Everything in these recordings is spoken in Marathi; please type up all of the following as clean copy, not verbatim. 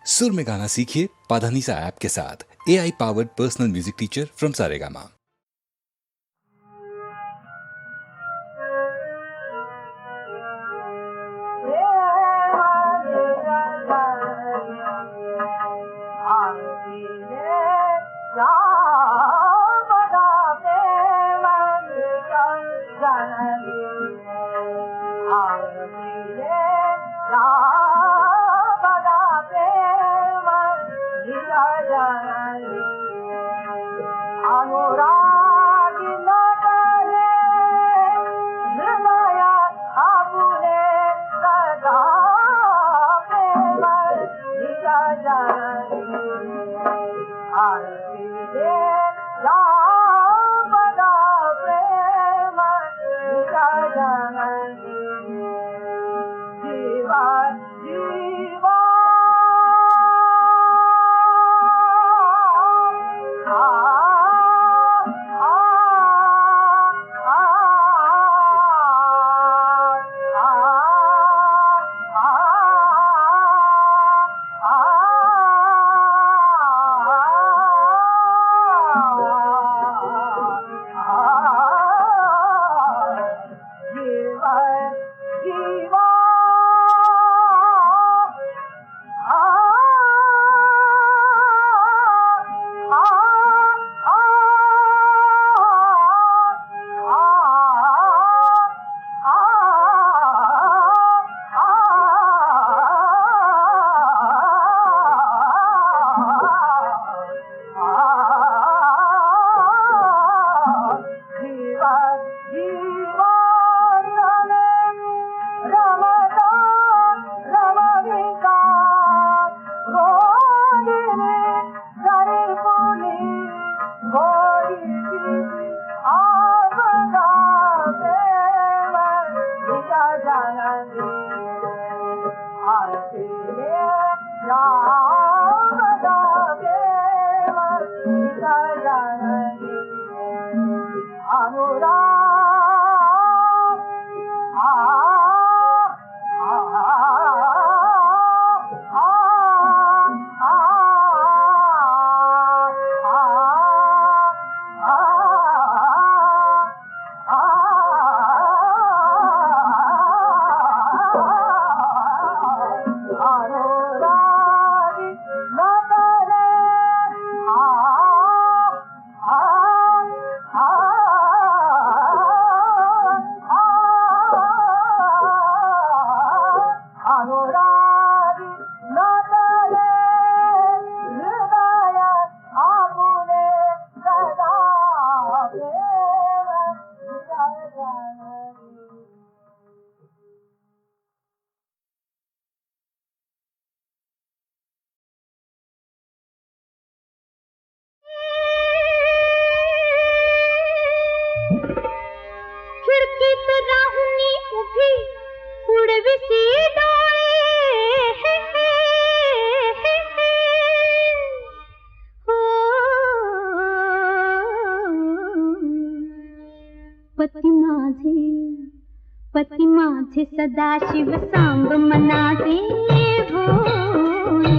सुर में गाना सीखिए पाधानीसा ऐप के साथ। AI powered personal music teacher from Saregama. पती माझे सदाशिव सांब मनाचे भोळे।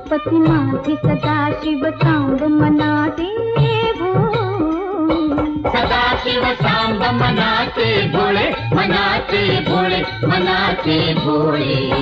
पती माझे सदाशिव सांब मनाचे भोळे। सदाशिव सांब मनाचे भोळे, मनाचे भोळे, मनाचे भोळे।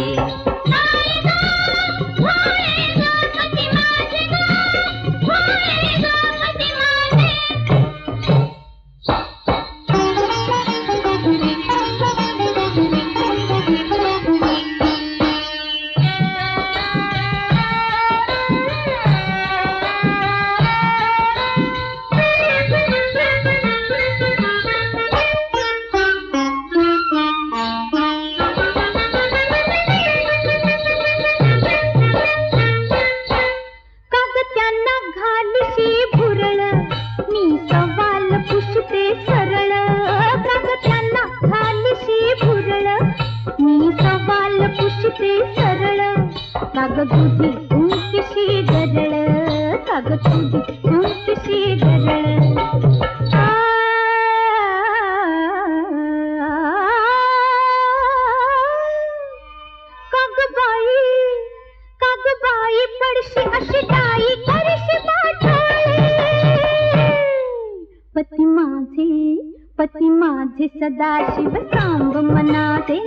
बाई माझे सदाशिव सांब मनाचे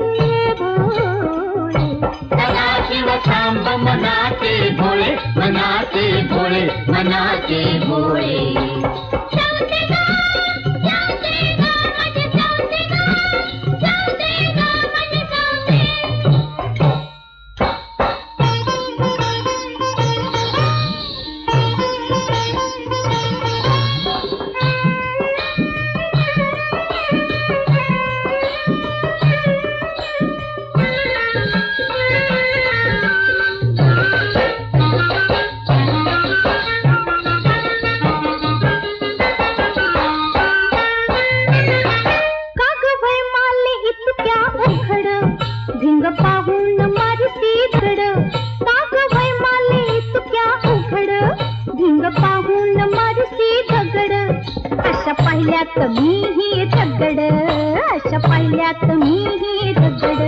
भोळे. सदाशिव सांब मनाचे भोळे, मनाचे भोळे, मनाचे भोळे. भिंग पाहून मारती धड, काग वय माले इतक्या उघड, भिंग पाहून मारती दगड. अशा पाहिल्यात मीही दगड, अशा पाहिल्यात मीही दगड.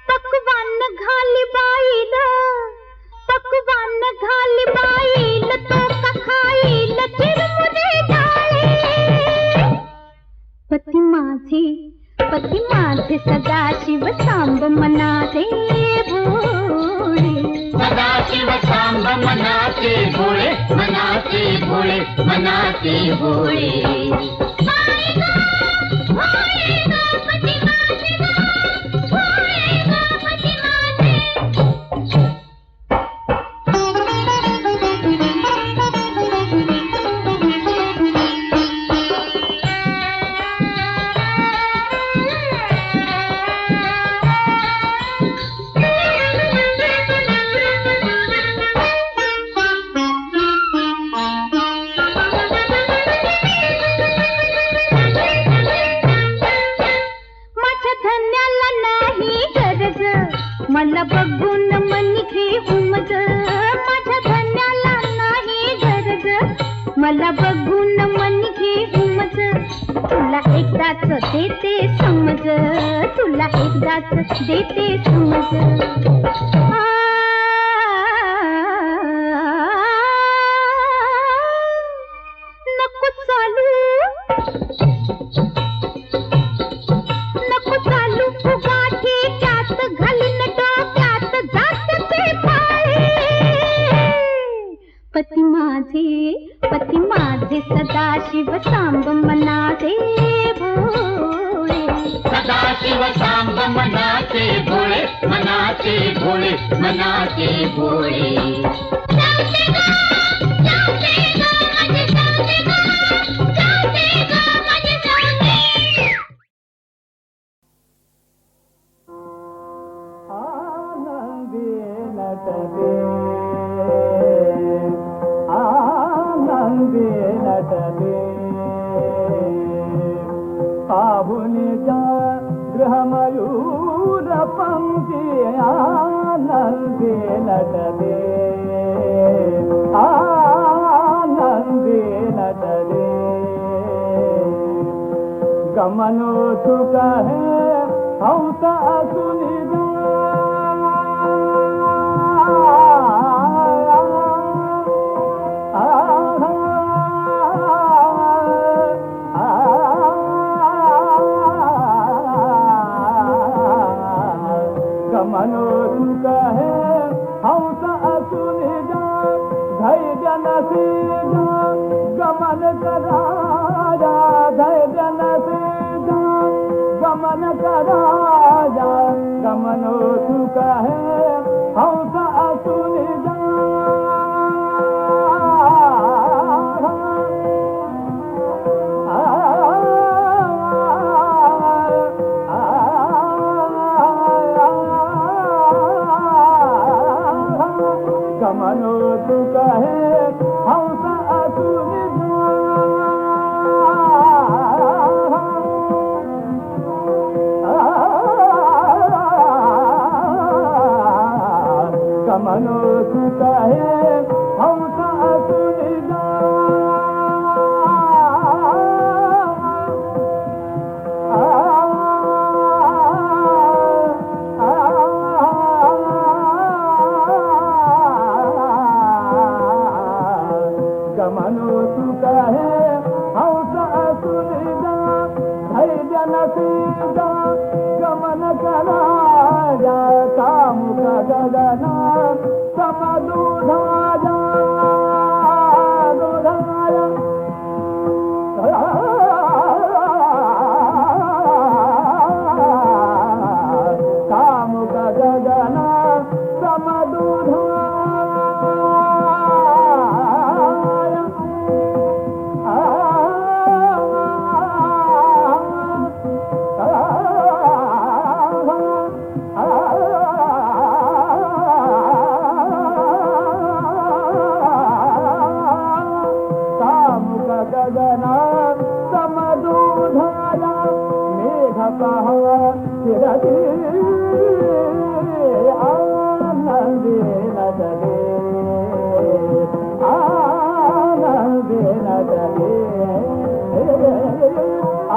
पकवान घाली बाईल, पकवान घाली बाईल, तो का खाईल चिरमुरे डाळे. पती माझे सदाशिव सांब मनाचे भोळे. सदाशिव सांब मनाचे भोळे, मनाचे भोळे, मनाचे भोळे. मला बघून मनी उमज, माझ्या धन्याला नाही गरज. मला बघून मनी उमज, तुला एकदाच देते समज, तुला एकदाच देते समज. नको चालू, नको चालू फुगाठी त्यात घालीन डोक्यात जात ते पाळे. पती माझे सदाशिव सांब मनाचे भोळे. सदाशिव सांब मनाचे भोळे, मनाचे भोळे, मनाचे भोळे. गृहमयूर पंक्ति आनंदे नटदे, आनंदे नटदे. गमनो सुख है हंस असुनिदा, गमनो सुख है हंस असुनिदा. धैर्य नसीदा गमन कराजा, धैर्य नसीदा गमन कराजा. गमनो सुख है हंस असुनिदा. गमनो सुख है हंस असुनिदा. गमन करा जाता मुख गगना समदुधाया दुधाया कामुक गगना समदुधाया गगना समदुधाया मेघ फिरती आनंदेन चले आनंदेन चले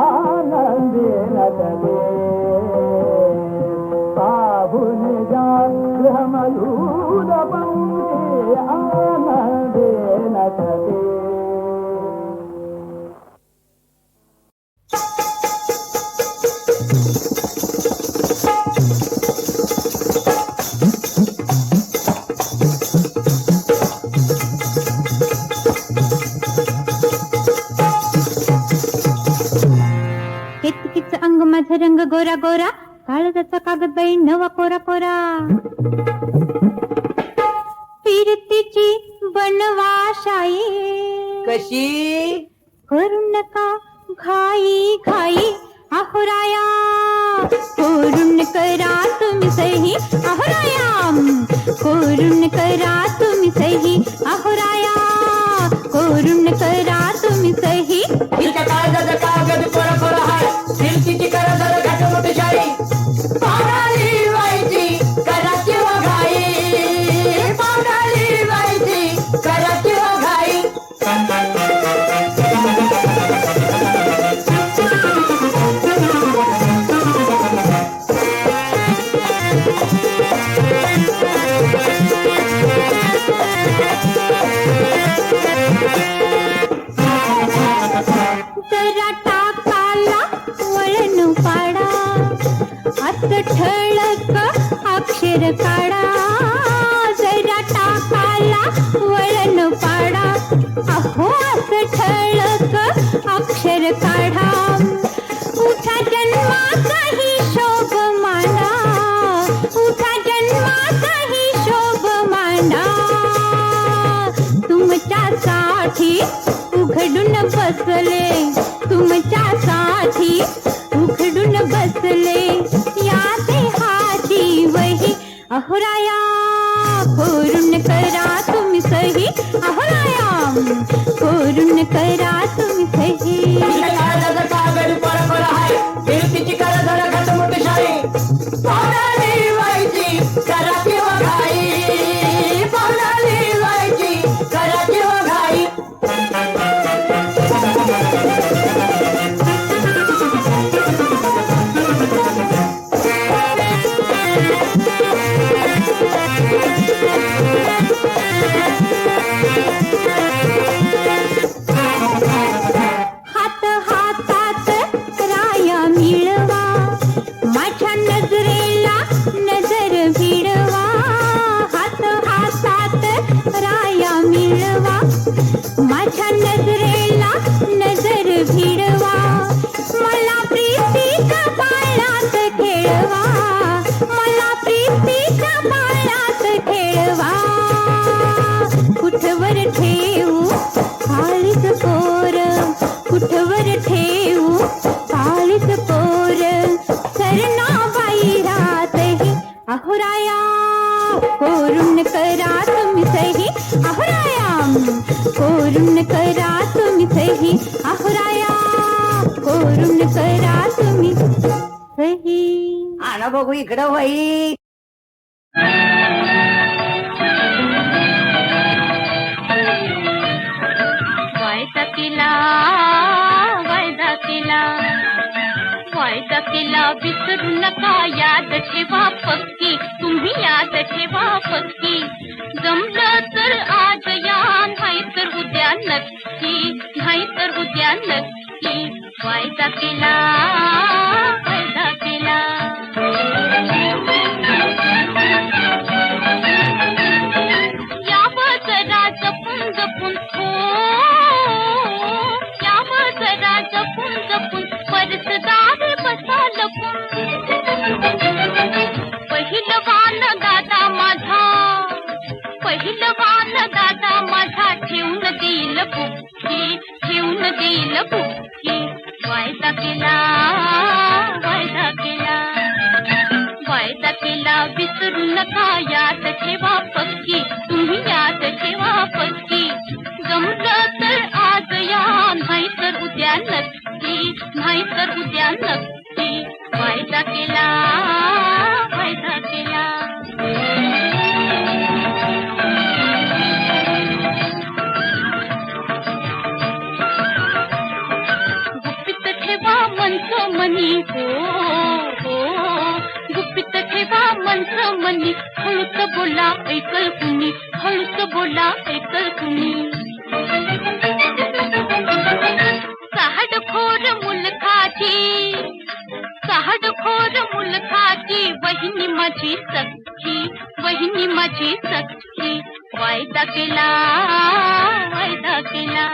आनंदेन चले पाहुन जा गृहमयूर पंखे आनंदेन चले. किचकिच अंग माझं रंग गोरा गोरा काळजाचा कागद बाई नवा कोरा कोरा फिरतीची बनवाशाई कशी करू नका घाई घाई अहोराया करून करा तुम्ही सही अहोराया करून करा तुम्ही सही अहोराया करून करा तुम्ही सही तिच्या कागद कागद कोरा कोरा हाय फिरतीची करा जरा घाट मोठी शाई पावडाली व्हायची करा किंवा घाई पावडाली व्हायची करा किंवा घाई जरा टाकाला वळण पाडा असं ठळक अक्षर काढा जरा टाकाला वळण पाडा अहो असं ठळक अक्षर काढा उठा जन्माचा हिशोब मांडा उठा जन्माचा हिशोब मांडा तुमच्यासाठी उघडून बसले तुमच्यासाठी उघडून बसले या देहाची वही अहोराया करून करा तुम्ही सही अहोराया करून करा तुम्ही सही तिच्या कागद कागद कोरा कोरा हाय फिरतीची करा जरा घाट मोठी शाई पावडाली व्हायची करा किंवा घाई पावडाली व्हायची करा किंवा घाई हात हातात राया मिळवा माझ्या नजरेला नजर भिडवा हात हातात राया मिळवा माझ्या नजरेला नजर भिडवा मला प्रीतीच्या बाळात खेळवा मला प्रीतीच्या बाळात खेळवा कुठवर ठेवू काळीच पोर कुठवर ठेवू काळीच पोर सरना बाईरातही अहोराया करून करा तुम्ही सही अहोराया करून करा तुम्ही सही अहोराया करून करा तुम्ही सही. आणा बघू इकडं बाई वायदा केला विसरू नका याद ठेवा पक्की तुम्ही याद ठेवा पक्की जमलं तर आज या नाही तर उद्या नक्की नाही तर उद्या नक्की वायदा केला जपून परसदार बसा लपून पहिलवान दादा माझा पहिलवान दादा माझा ठेवून देईल बुक्की ठेवून देईल बुक्की वायदा केला वायदा केला वायदा केला विसरू नका याद ठेवा पक्की तुम्ही याद ठेवा पक्की जमलं तर आज या नाही तर उद्या नक्की नाही तर उद्या नक्की वायदा केला वायदा केला गुपित ठेवा मनचं मनी हो हो गुपित ठेवा मनचं मनी हळूच बोला ऐकल कुणी हळूच बोला ऐकल कुणी सहाडखोर मुलखाची सहाडखोर मुलखाची वहिनी माझी सख्खी वहिनी माझी सख्खी वायदा केला वायदा केला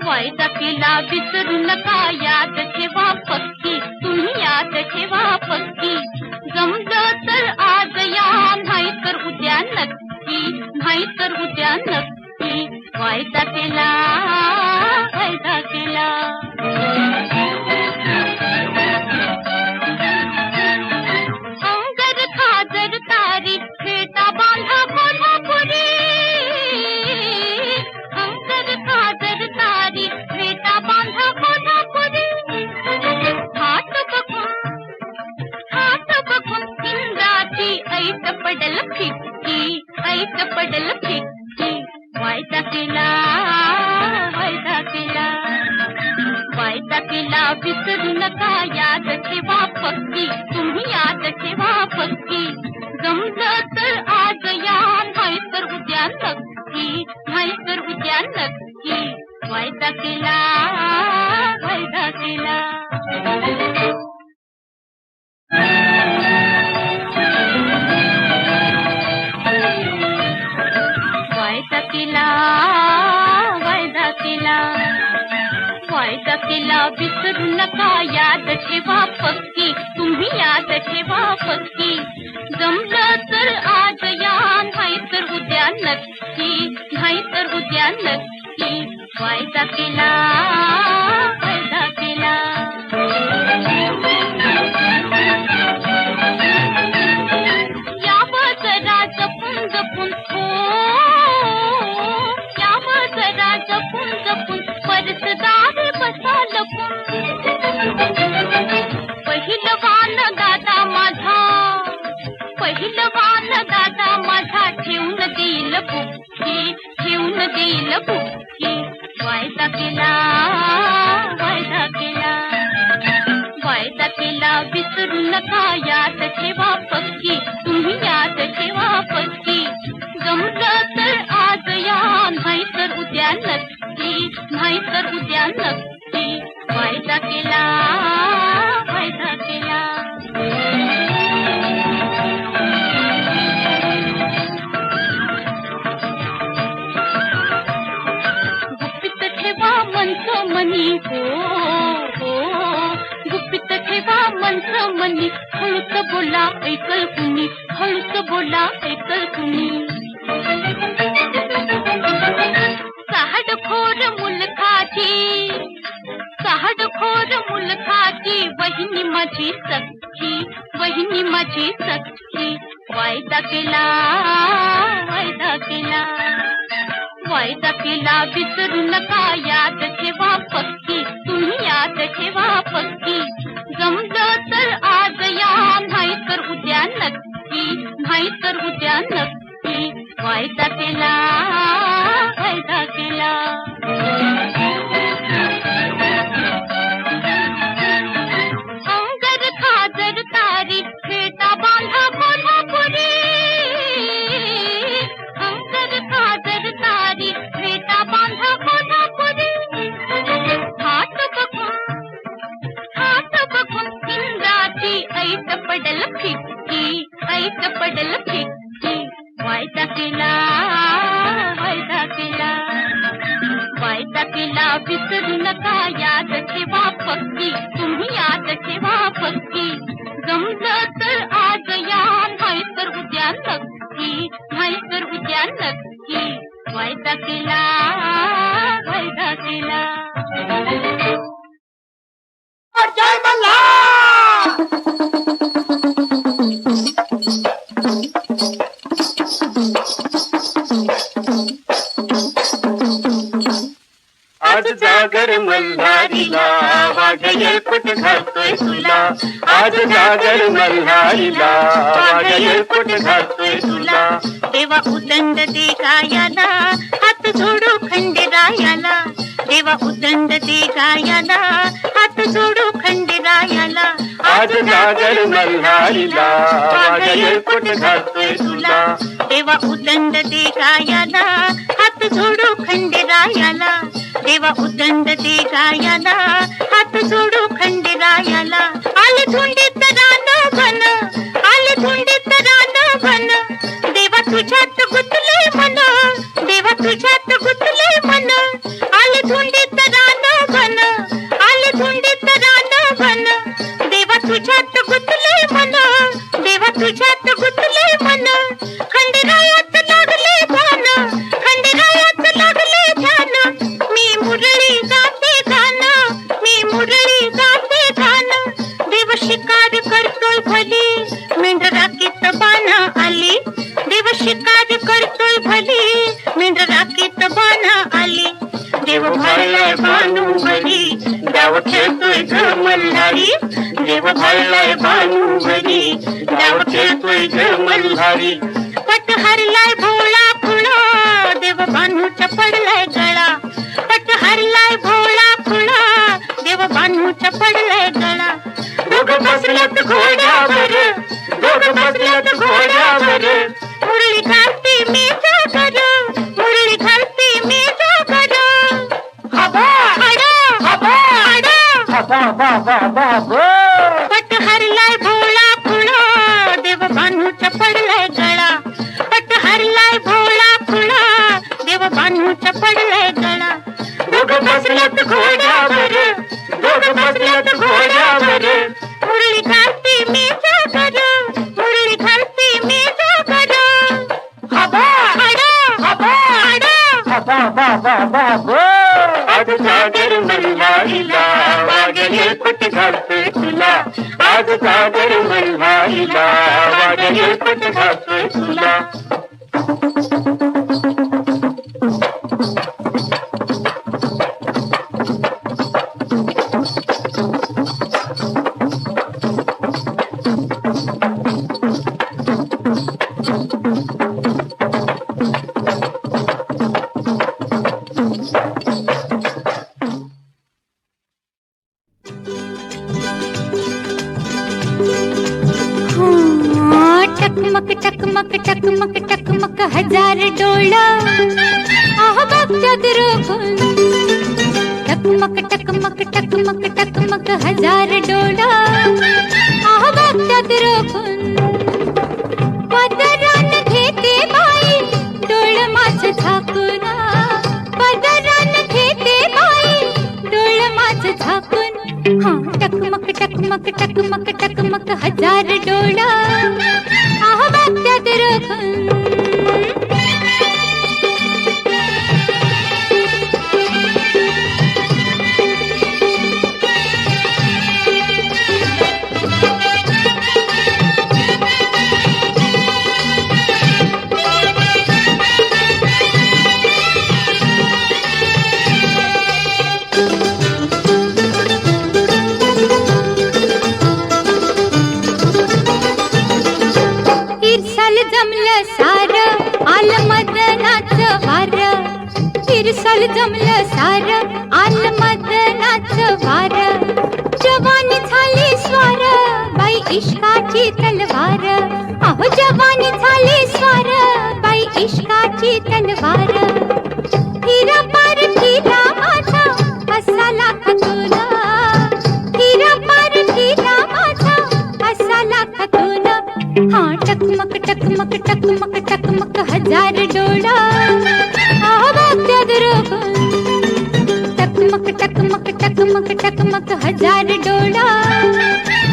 वायदा केला विसरू नका याद ठेवा पक्की तुम्ही याद ठेवा पक्की जमलं तर आज या नाही तर उद्या नक्की नाही तर उद्या नक्की वायदा केला वायदा केला अंगर खाजर तारी फेटा बांधा कोल्हापुरी अंगर खाजर तारी फेटा बांधा कोल्हापुरी हात बघून इंद्राची ऐट पडल फिक्की ऐट पडल फिक्की वायदा केला वायदा केला वायदा केला विसरू नका याद ठेवा पक्की तुम्ही याद ठेवा पक्की जमलं तर आज या नाही तर उद्या नक्की नाही तर उद्या नक्की वायदा केला वायदा केला वायदा केला वायदा केला वायदा केला विसरू नका याद ठेवा पक्की तुम्ही याद ठेवा पक्की जमलं तर आज या नाही तर उद्या नक्की नाही तर उद्या नक्की वायदा केला वायदा केला यावं जरा जपून जपून हो यावं जरा जपून जपून परसदार बसा लपून पहिलवान दादा माझा पहिलवान दादा माझा ठेवून देईल बुक्की ठेवून देईल बुक्की वायदा केला वायदा केला वायदा केला विसरू नका याद ठेवा पक्की तुम्ही याद ठेवा पक्की जमलं तर आज या नाही तर उद्या नक्की नाही तर उद्या नक्की वायदा केला वायदा केला गुपित ठेवा मनचं मनी हो हो गुपित ठेवा मनचं मनी हळूच बोला ऐकल कुणी हळूच बोला ऐकल कुणी सहाडखोर मुलखाची सहाडखोर मुलखाची वहिनी माझी सख्खी वहिनी माझी सख्खी वायदा केला वायदा केला वायदा केला विसरू नका याद ठेवा पक्की तुम्ही याद ठेवा पक्की जमलं तर आज या नाही तर उद्या नक्की नाही तर उद्या नक्की वायदा केला वायदा केला अंगर खाजर तारी फेटा बांधा कोल्हापुरी अंगर खाजर तारी फेटा बांधा कोल्हापुरी हात बघून इंद्राची ऐट पडल फिक्की ऐट पडल फिक्की वायदा केला वायदा केला वायदा केला विसरू नका याद ठेवा वाघ येळकोट घालतोय तुला आज जागर मल्हारीला वाघ येळकोट घालतोय तुला देवा उदंड दे गायाला हात जोडू खंडेरायाला देवा उदंड दे गायाला हात जोडू खंडेरायाला आज जागर मल्हारीला वाघ येळकोट घालतोय तुला देवा उदंड दे गायाला हात जोडू खंडेरायाला देवा उदंड दे गायाला हात जोडू खंडेरायाला आले धुंडीत रान घन आले धुंडीत रान घन देवा तुझ्यात गुंतले मन देवा तुझ्यात गुंतले मन आले धुंडीत रान घन आले धुंडीत रान घन देवा तुझ्यात गुंतले मन देवा तुझ्यात गुंतले मन खंडेरायात लागले ध्यान खंडेरायात लागले ध्यान मी मुरळी गाते गान मी मुरळी गाते गान देव शिकार करतोय भली मेंढराकीत बाण आली देव शिकार करतोय भली मेंढराकीत बाण आली देव भाळलाय बाणू भली डाव खेळतोय ग मल्हारी देव भाळलाय बाणू भली डाव खेळतोय ग मल्हारी पट हरलाय भोळा फुळा देव बाणूच्या पडलाय गळा पट हरलाय भोळा फुळा देव बाणूच्या पडलाय गळा दोघ बसल्यात घोड्यावर दोघ बसल्यात घोड्यावर मुरळी घालते मी जागर मुरळी घालते मी जागर हबा आडा आडा पट हरलाय भोळा फुळा देव बाणूच्या पडलाय गळा पट हरलाय भोळा फुळा देव बाणूच्या पडलाय गळा दोघ बसल्यात घोड्यावर दोघ बसल्यात घोड्यावर मुरळी घालते मी जागर मुरळी घालते मी जागर हबा आडा आडा आज जागर मल्हारीला वाघ येळकोट घालतोय तुला आज जागर मल्हारीला वाघ येळकोट घालतोय तुला टकमक टकमक टकमक टकमक हजार डोळा आह बघतात रोखून टकमक टकमक टकमक टकमक हजार डोळा आह बघतात रोखून पदरान घेते बाई डोळ माझ झाकून पदरान घेते बाई डोळ माझ झाकून हा टकमक टकमक टकमक टकमक हजार डोळा आह बघतात रोखून इरसाल जमलं सार आलं मदनाचं वार इरसाल जमलं सार आलं मदनाचं वार जवानी झाली स्वार बाई इश्काची तलवार अहो जवानी झाली स्वार बाई इश्काची तलवार हिरा पार हिरा माझा असा लाख तुला हिरा पार हिरा माझा असा लाख तुला हा टकमक टकमक टकमक टकमक हजार डोळा आह बघतात रोखून टकमक टकमक टकमक टकमक हजार डोळा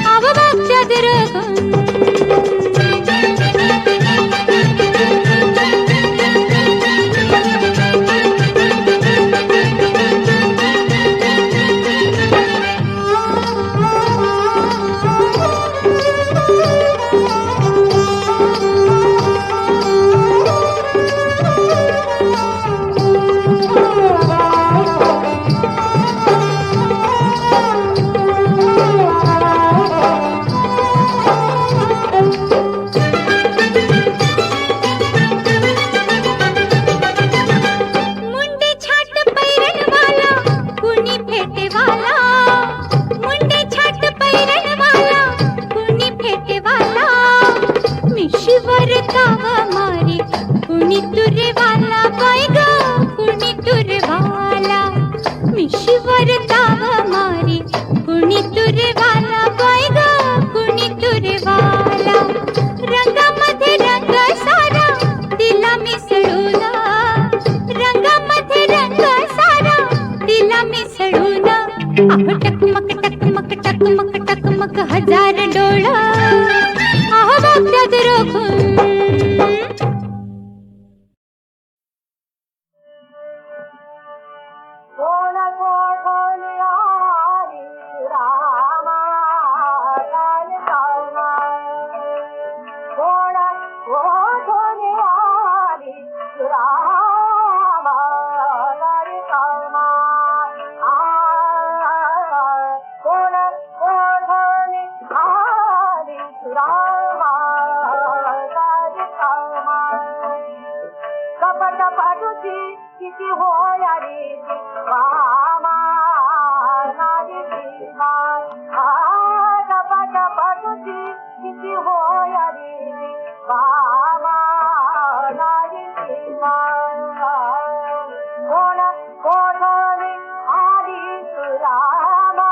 आह बघतात रोखून टकमक टकमक हजार डोळ आहो बघत्यात रोखून कोण कोण आली रामा काय कामा कोण कोण आली रामा काय कामा कोण कोण आली रामा काय कामा कपट पाठुची किती होया रे रामा नारी सीमा कपट पाठुची किती होया रे रामा नारी सीमा कोण कोण आली रामा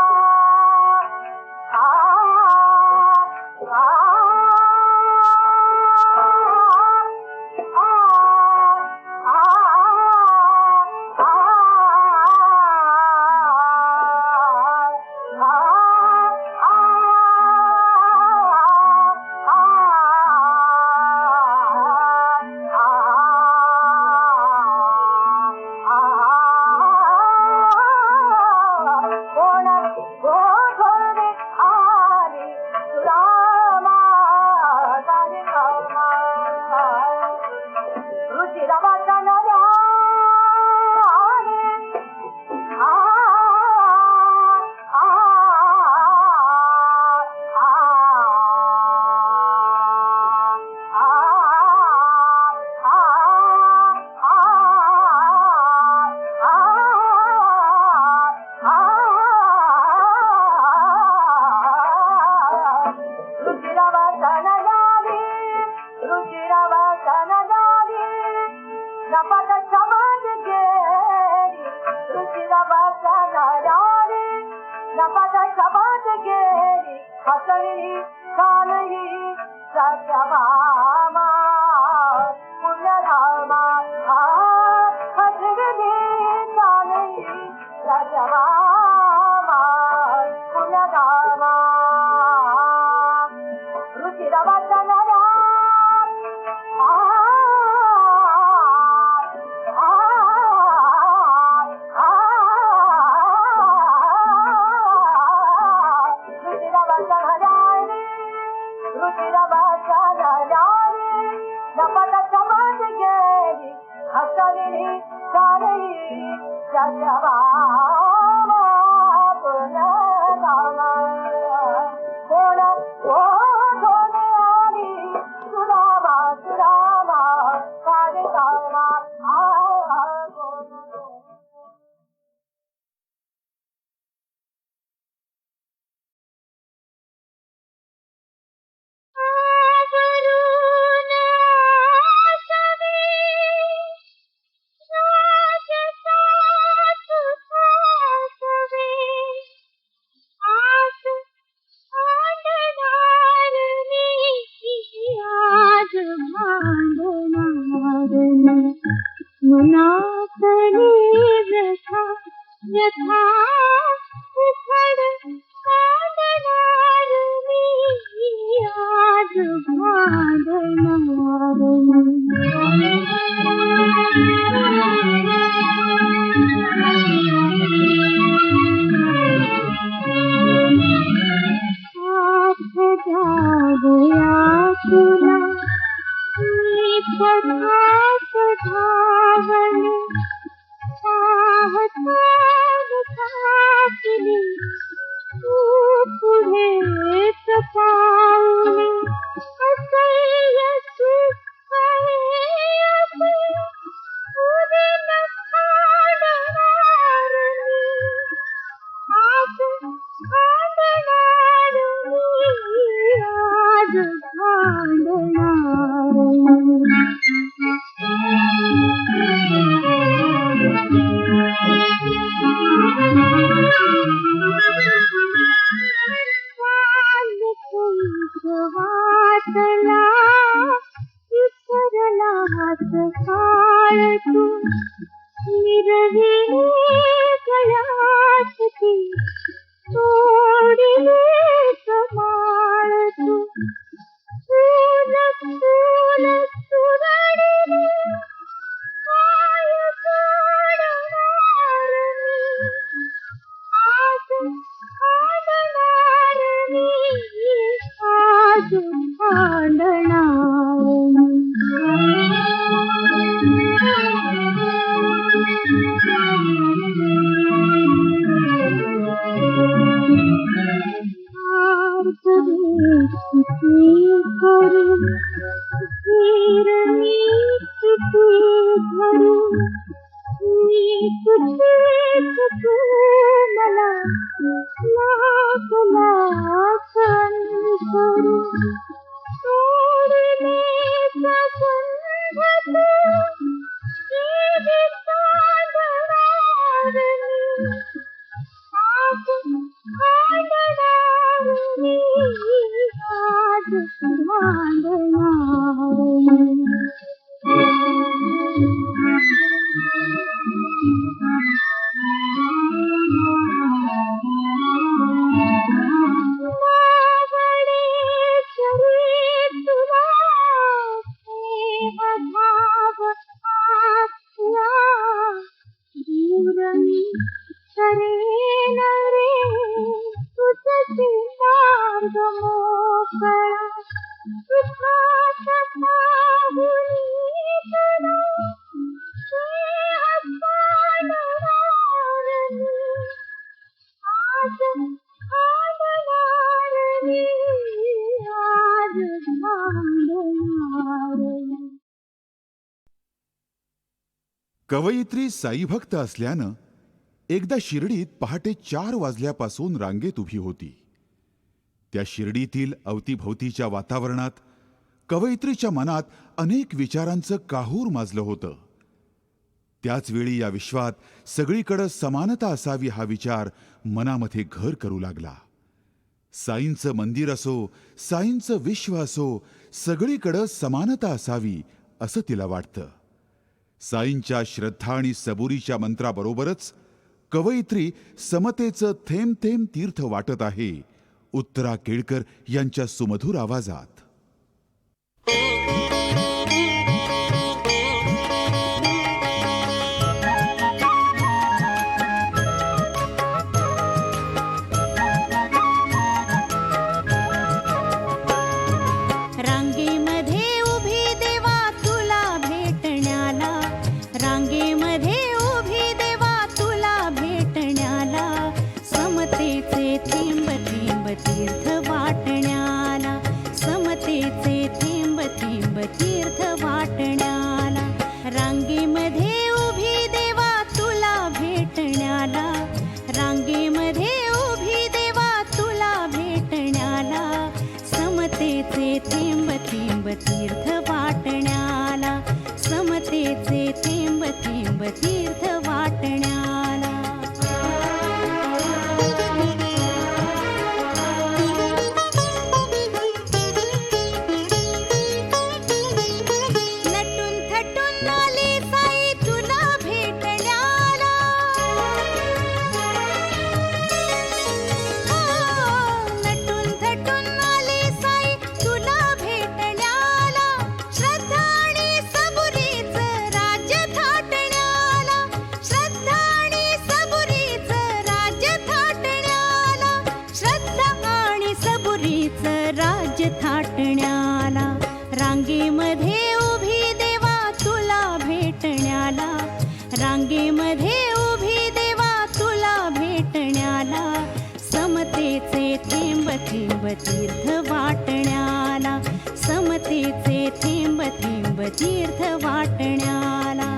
निरविले गळ्यात ती किती करू धीर मी किती धरू मी तुझीच तू मला लाख लाखन करू तोडले संबंध तू जीवित साधणार मी आज भांडणार मी आज भांडणार कवयित्री साईभक्त असल्यानं एकदा शिर्डीत पहाटे 4 वाजल्यापासून रांगेत उभी होती. त्या शिर्डीतील अवतीभोवतीच्या वातावरणात कवयित्रीच्या मनात अनेक विचारांचं काहूर माजलं होतं. त्याचवेळी या विश्वात सगळीकडं समानता असावी हा विचार मनामध्ये घर करू लागला. साईंचं मंदिर असो, साईंचं विश्व असो, सगळीकडं समानता असावी असं तिला वाटतं. साईंच्या श्रद्धा आणि सबुरीच्या मंत्राबरोबरच कवयित्री समतेचं थेंब थेंब तीर्थ वाटत आहे उत्तरा केळकर यांच्या सुमधुर आवाजात. तीर्थ वाटण्याला समतेचे थेंब थेंब तीर्थ वाटण्याला रांगेमध्ये उभी देवा तुला भेटण्याला रांगेमध्ये उभी देवा तुला भेटण्याला समतेचे थेंब थेंब तीर्थ वाटण्याला समतेचे थेंब थेंब तीर्थ वाटण्याला. राज्य थाटण्याला रांगेमध्ये उभी देवा तुला भेटण्याला रांगेमध्ये उभी देवा तुला भेटण्याला समतेचे थेंब थेंब तीर्थ वाटण्याला समतेचे थेंब थेंब तीर्थ वाटण्याला.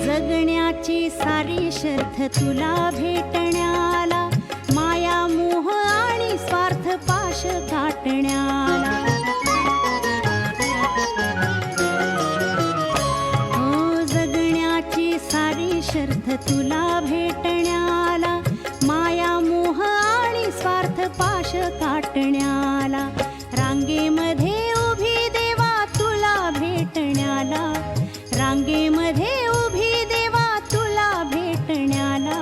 जगण्याची सारी शर्थ तुला भेटण्याला माया मोह आणि स्वार्थ पाश गाठण्याला हो जगण्याची सारी शर्थ तुला भेटण्याला माया मोह आणि स्वार्थ पाश गाठण्याला रांगेमध्ये उभी देवा तुला भेटण्याला रांगेमध्ये उभी देवा तुला भेटण्याला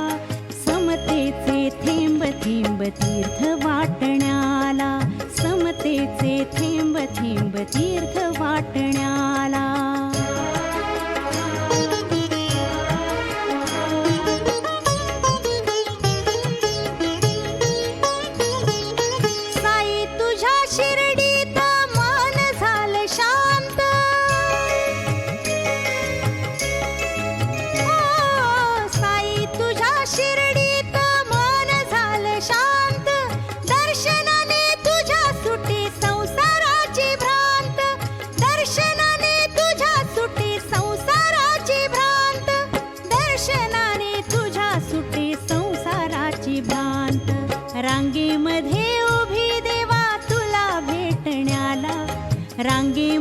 समतेचे थेंब थेंब तीर्थ वाटण्याला समतेचे थेंब थेंब तीर्थ वाटण्याला. साई तुझ्या शिर्डीत मान रांगे